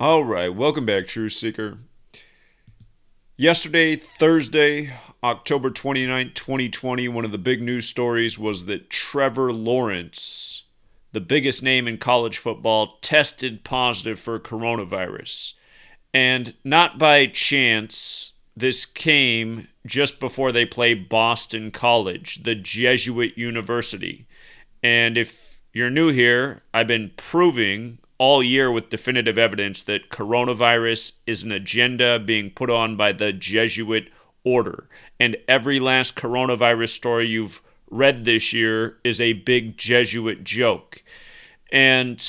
All right, welcome back, Truth Seeker. Yesterday, Thursday, October 29th, 2020, one of the big news stories was that Trevor Lawrence, the biggest name in college football, tested positive for coronavirus. And not by chance, this came just before they played Boston College, the Jesuit university. And if you're new here, I've been proving all year with definitive evidence that coronavirus is an agenda being put on by the Jesuit order. And every last coronavirus story you've read this year is a big Jesuit joke. And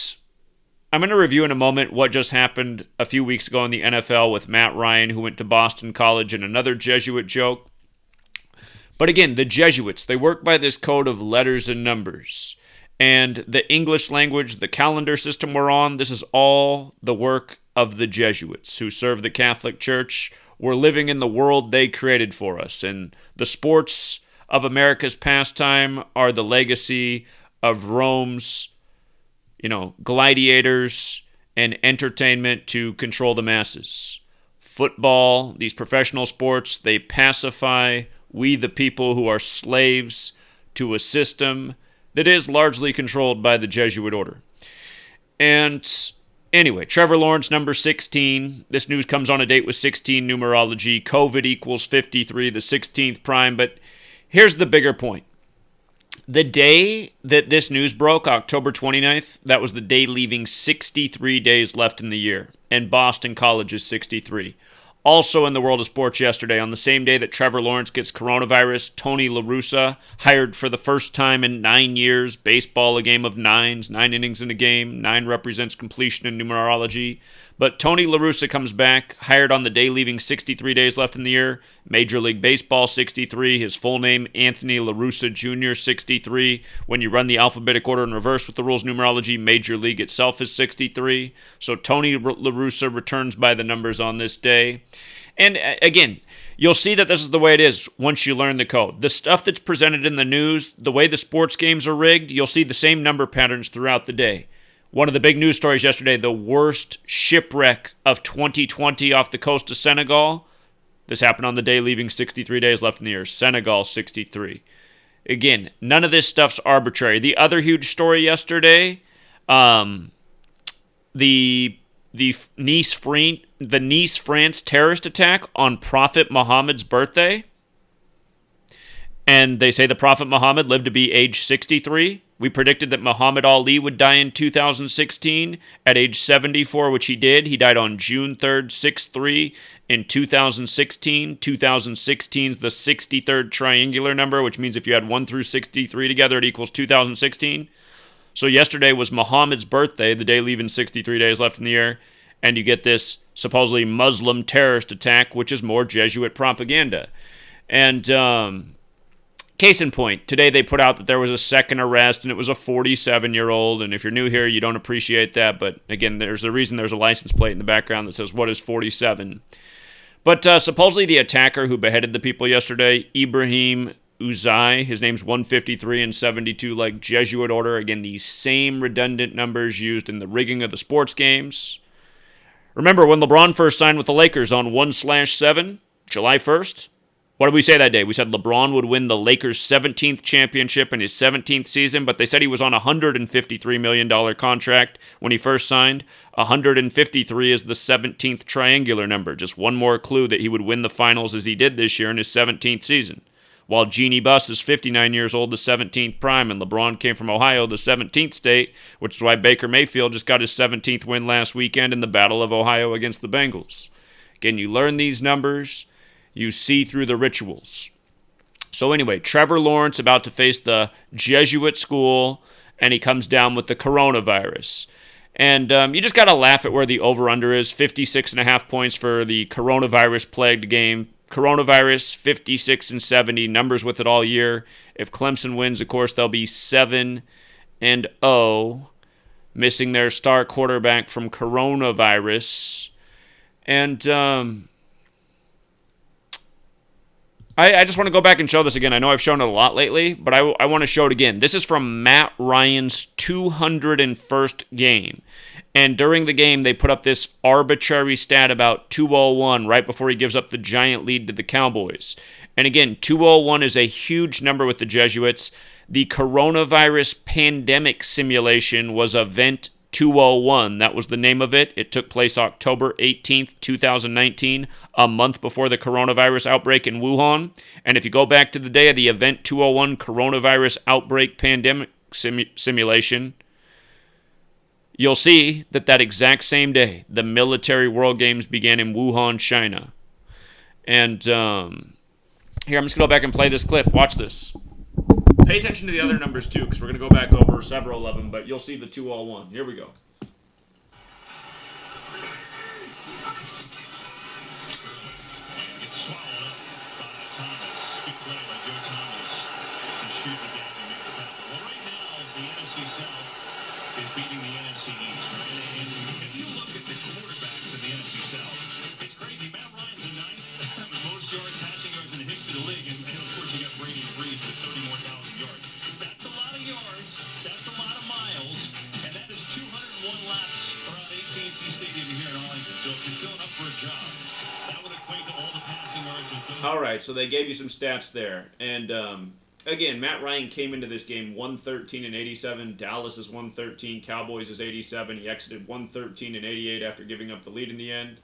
I'm going to review in a moment what just happened a few weeks ago in the NFL with Matt Ryan, who went to Boston College, and another Jesuit joke. But again, the Jesuits, they work by this code of letters and numbers. And the English language, the calendar system we're on, this is all the work of the Jesuits who serve the Catholic Church. We're living in the world they created for us. And the sports of America's pastime are the legacy of Rome's, gladiators and entertainment to control the masses. Football, these professional sports, they pacify we the people who are slaves to a system that is largely controlled by the Jesuit order. And anyway, Trevor Lawrence, number 16. This news comes on a date with 16 numerology. COVID equals 53, the 16th prime. But here's the bigger point. The day that this news broke, October 29th, that was the day leaving 63 days left in the year. And Boston College is 63. Also in the world of sports yesterday, on the same day that Trevor Lawrence gets coronavirus, Tony Russa, hired for the first time in 9 years, baseball a game of nines, 9 innings in a game, 9 represents completion in numerology. But Tony Russa comes back, hired on the day leaving 63 days left in the year, Major League Baseball 63, his full name Anthony Russa Jr. 63. When you run the alphabetic order in reverse with the rules of numerology, Major League itself is 63. So Tony Russa returns by the numbers on this day. And again, you'll see that this is the way it is once you learn the code. The stuff that's presented in the news, the way the sports games are rigged, you'll see the same number patterns throughout the day. One of the big news stories yesterday, the worst shipwreck of 2020 off the coast of Senegal. This happened on the day leaving 63 days left in the year. Senegal 63. Again, none of this stuff's arbitrary. The other huge story yesterday, the Nice, France terrorist attack on Prophet Muhammad's birthday. And they say the Prophet Muhammad lived to be age 63. We predicted that Muhammad Ali would die in 2016 at age 74, which he did. He died on June 3rd, 6-3 in 2016. 2016 is the 63rd triangular number, which means if you add 1 through 63 together, it equals 2016. So yesterday was Muhammad's birthday, the day leaving 63 days left in the year, and you get this supposedly Muslim terrorist attack, which is more Jesuit propaganda. And case in point, today they put out that there was a second arrest, and it was a 47-year-old, and if you're new here, you don't appreciate that, but again, there's a reason there's a license plate in the background that says, what is 47? But supposedly the attacker who beheaded the people yesterday, Ibrahim Uzai, his name's 153 and 72, like Jesuit order. Again, these same redundant numbers used in the rigging of the sports games. Remember when LeBron first signed with the Lakers on 1/7, July 1st? What did we say that day? We said LeBron would win the Lakers' 17th championship in his 17th season, but they said he was on a $153 million contract when he first signed. 153 is the 17th triangular number. Just one more clue that he would win the finals as he did this year in his 17th season. While Jeannie Buss is 59 years old, the 17th prime, and LeBron came from Ohio, the 17th state, which is why Baker Mayfield just got his 17th win last weekend in the Battle of Ohio against the Bengals. Again, you learn these numbers, you see through the rituals. So anyway, Trevor Lawrence about to face the Jesuit school, and he comes down with the coronavirus. And you just got to laugh at where the over-under is, 56.5 points for the coronavirus-plagued game. Coronavirus, 56 and 70, numbers with it all year. If Clemson wins, of course, they'll be 7-0, missing their star quarterback from coronavirus. And I just want to go back and show this again. I know I've shown it a lot lately, but I want to show it again. This is from Matt Ryan's 201st game. And during the game, they put up this arbitrary stat about 201 right before he gives up the giant lead to the Cowboys. And again, 201 is a huge number with the Jesuits. The coronavirus pandemic simulation was Event 201. That was the name of it. It took place October 18th, 2019, a month before the coronavirus outbreak in Wuhan. And if you go back to the day of the Event 201 coronavirus outbreak pandemic simulation, you'll see that that exact same day, the military World Games began in Wuhan, China. And here, I'm just going to go back and play this clip. Watch this. Pay attention to the other numbers, too, because we're going to go back over several of them, but you'll see the 201. Here we go. Is beating the NFC East, right? And if you look at the quarterbacks in the NFC South, it's crazy. Matt Ryan's the ninth, most yards, passing yards in the history of the league, and of course you got Brady and Breeze with 30 more thousand yards. That's a lot of yards. That's a lot of miles, and that is 201 laps around AT&T Stadium here in Arlington. So if you're filling up for a job, that would equate to all the passing yards. All right, so they gave you some stats there, and again, Matt Ryan came into this game 113 and 87. Dallas is 113. Cowboys is 87. He exited 113 and 88 after giving up the lead in the end.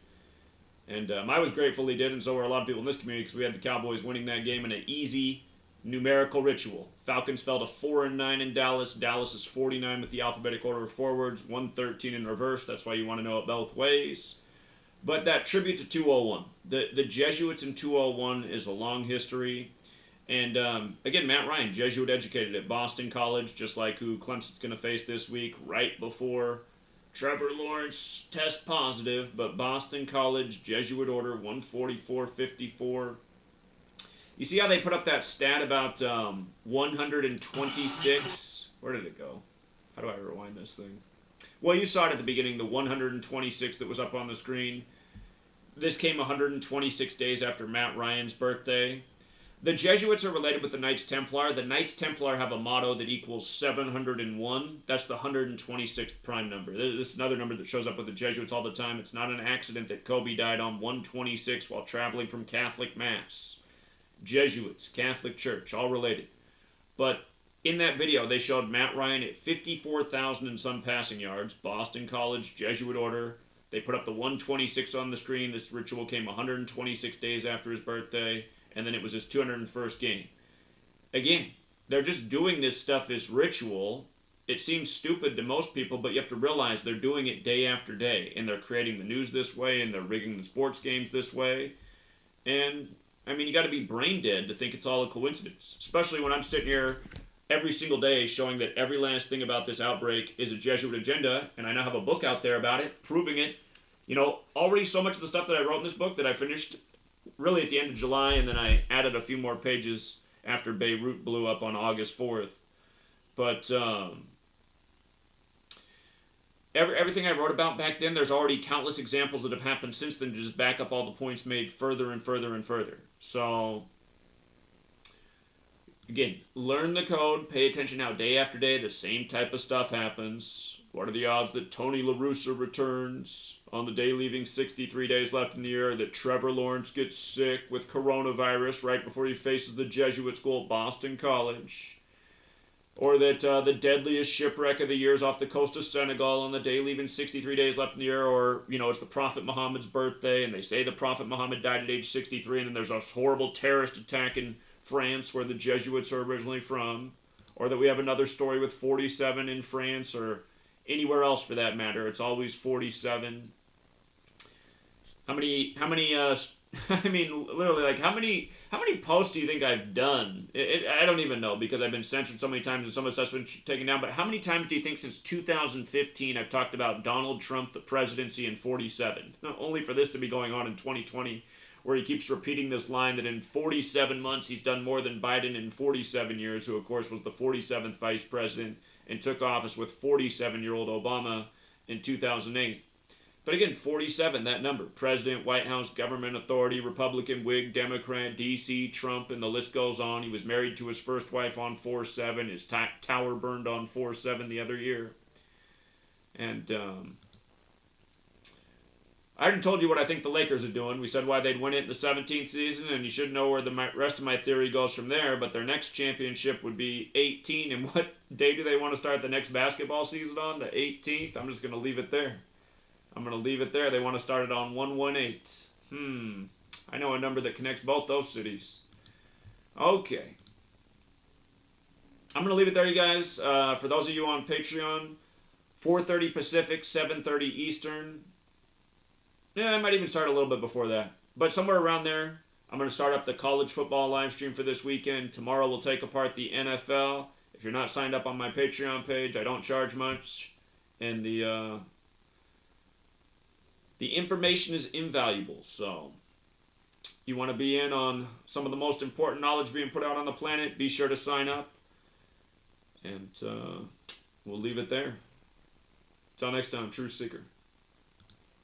And I was grateful he did, and so were a lot of people in this community because we had the Cowboys winning that game in an easy numerical ritual. Falcons fell to 4-9 in Dallas. Dallas is 49 with the alphabetical order of forwards, 113 in reverse. That's why you want to know it both ways. But that tribute to 201. The Jesuits in 201 is a long history. And again, Matt Ryan, Jesuit educated at Boston College, just like who Clemson's going to face this week, right before Trevor Lawrence tests positive. But Boston College, Jesuit order, 144.54. You see how they put up that stat about 126? Where did it go? How do I rewind this thing? Well, you saw it at the beginning, the 126 that was up on the screen. This came 126 days after Matt Ryan's birthday. The Jesuits are related with the Knights Templar. The Knights Templar have a motto that equals 701. That's the 126th prime number. This is another number that shows up with the Jesuits all the time. It's not an accident that Kobe died on 126 while traveling from Catholic Mass. Jesuits, Catholic Church, all related. But in that video, they showed Matt Ryan at 54,000 and some passing yards. Boston College, Jesuit order. They put up the 126 on the screen. This ritual came 126 days after his birthday. And then it was his 201st game. Again, they're just doing this stuff as ritual. It seems stupid to most people, but you have to realize they're doing it day after day. And they're creating the news this way, and they're rigging the sports games this way. And, I mean, you got to be brain dead to think it's all a coincidence. Especially when I'm sitting here every single day showing that every last thing about this outbreak is a Jesuit agenda. And I now have a book out there about it, proving it. You know, already so much of the stuff that I wrote in this book that I finished really at the end of July, and then I added a few more pages after Beirut blew up on August 4th. But everything I wrote about back then, there's already countless examples that have happened since then to just back up all the points made further and further and further. So, again, learn the code, pay attention how day after day the same type of stuff happens. What are the odds that Tony La Russa returns on the day leaving 63 days left in the year, that Trevor Lawrence gets sick with coronavirus right before he faces the Jesuit school at Boston College, or that the deadliest shipwreck of the year is off the coast of Senegal on the day leaving 63 days left in the year, or, you know, it's the Prophet Muhammad's birthday, and they say the Prophet Muhammad died at age 63, and then there's a horrible terrorist attack in France where the Jesuits are originally from, or that we have another story with 47 in France, or anywhere else for that matter. It's always 47. How many, I mean, literally, like, how many posts do you think I've done? I don't even know, because I've been censored so many times and some of the stuff's been taken down, but how many times do you think since 2015 I've talked about Donald Trump, the presidency, and 47? Not only for this to be going on in 2020, where he keeps repeating this line that in 47 months he's done more than Biden in 47 years, who of course was the 47th vice president and took office with 47-year-old Obama in 2008. But again, 47, that number. President, White House, government authority, Republican, Whig, Democrat, D.C., Trump, and the list goes on. He was married to his first wife on 4/7. His tower burned on 4/7 the other year. And I already told you what I think the Lakers are doing. We said why they'd win it in the 17th season, and you should know where the rest of my theory goes from there. But their next championship would be 18. And what day do they want to start the next basketball season on? The 18th? I'm just going to leave it there. They want to start it on 118. I know a number that connects both those cities. Okay. I'm going to leave it there, you guys. For those of you on Patreon, 4:30 Pacific, 7:30 Eastern. Yeah, I might even start a little bit before that. But somewhere around there, I'm going to start up the college football live stream for this weekend. Tomorrow we'll take apart the NFL. If you're not signed up on my Patreon page, I don't charge much. And the information is invaluable. So you want to be in on some of the most important knowledge being put out on the planet, be sure to sign up. And we'll leave it there. Until next time, Truth Seeker.